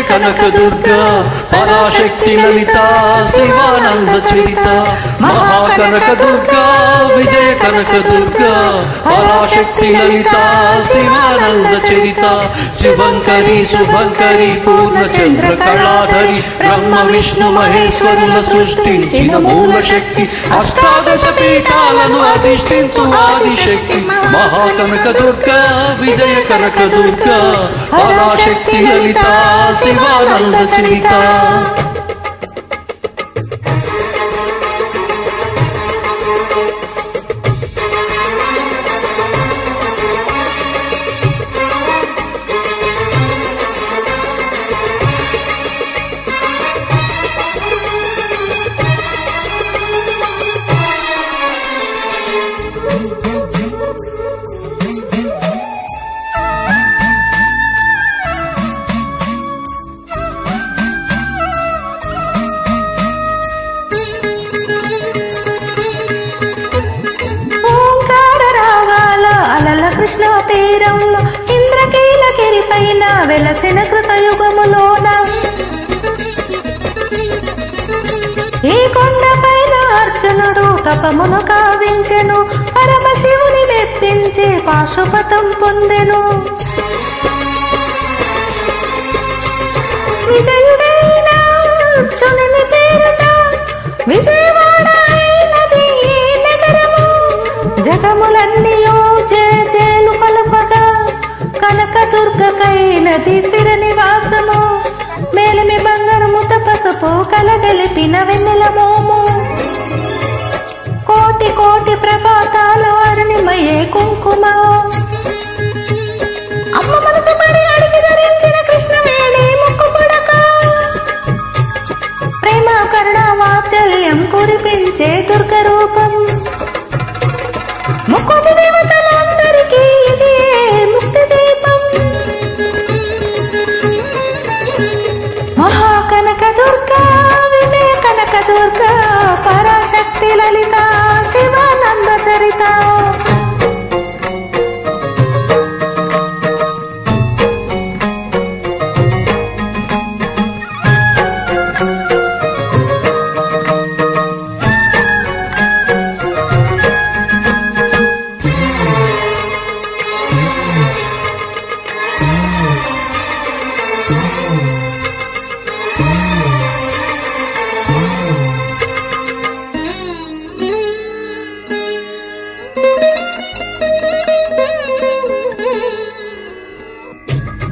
కనక దుర్గా పరాశక్తి లలిత శివానంద చరిత మహాకనక దుర్గా విజయ కనక దుర్గా పరాశక్తి లలిత శివానంద చరిత శుభంకరి శుభంకరి పూర్ణచంద్ర కళాధరి బ్రహ్మ విష్ణు మహేశ్వరుల సృష్టించిన మూల శక్తి అష్టాదశ పీఠాలను అధిష్ఠించు ఆదిశక్తి మహాకనక దుర్గా విజయ కనక దుర్గా పరాశక్తి లలిత శివానంద చరిత కృష్ణ తీరంలో ఇంద్రకీలగిరి పైన వెలసిన కృతయుగములోన ఈ కొండ పైన అర్జునుడు తపమును కావించెను పరమశివుని మెప్పించి పాశుపతం పొందెను విజయుడైన అర్జునుని పేరుట విజయవాడ అయినది ఈ నగరము జగములన్నీయో జేలు పలుపగా కనక దుర్గకైనది స్థిర నివాసము మేలిమి బంగారముత పసుపు కలగలిపిన వెన్నెల మోము కోటి కోటి ప్రభాతాలు అరుణిమయే కుంకుమ అమ్మ మనసు పడి అడిగి ధరించిన కృష్ణవేణి ముక్కు పుడక ప్రేమ కరుణ వాత్సల్యం కురిపించే దుర్గ రూపం ముక్కోటి దేవతలందరికీ ఇది ముక్తి దీపం మహాకనక దుర్గా విజయ కనక దుర్గా పరాశక్తి లలిత శివానంద చరిత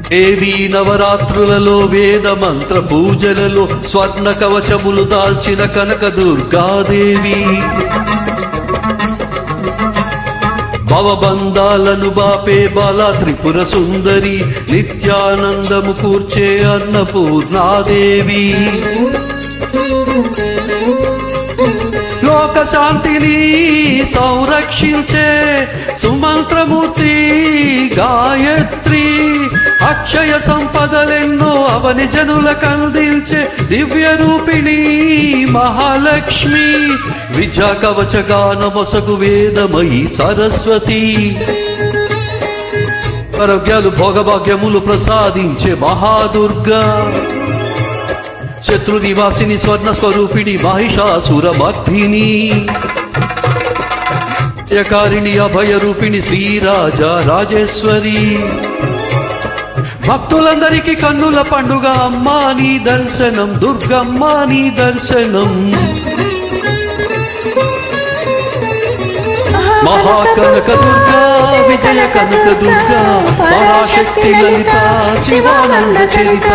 దేవీ నవరాత్రులలో వేద మంత్ర పూజలలో స్వర్ణ కవచములు దాల్చిన కనక దుర్గాదేవి భవబంధాలను బాపే బాలా త్రిపుర సుందరి నిత్యానందము కూర్చే అన్నపూర్ణాదేవి లోక శాంతిని సంరక్షించే సుమంత్రమూర్తి గాయత్రి అక్షయ సంపదలెన్నో అవని జనులకు అందించే దివ్య రూపిణి మహాలక్ష్మి విద్యా కవచ గానమొసగు వేదమయి సరస్వతి ఆరోగ్యాలు భోగభాగ్యములు ప్రసాదించే మహాదుర్గా శత్రు నివాసిని స్వర్ణ స్వరూపిణి మహిషాసుర మర్దిని యకారిణి అభయ రూపిణి శ్రీరాజ రాజేశ్వరి భక్తులందరికీ కన్నుల పండుగ అమ్మా నీ దర్శనం దుర్గమ్మ నీ దర్శనం మహాకనక దుర్గా విజయ కనక దుర్గా పరాశక్తి లలిత శివానంద చరిత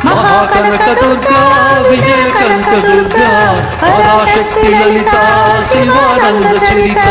మహాకనక దుర్గా విజయ కనక దుర్గా పరాశక్తి లలిత శివానంద చరిత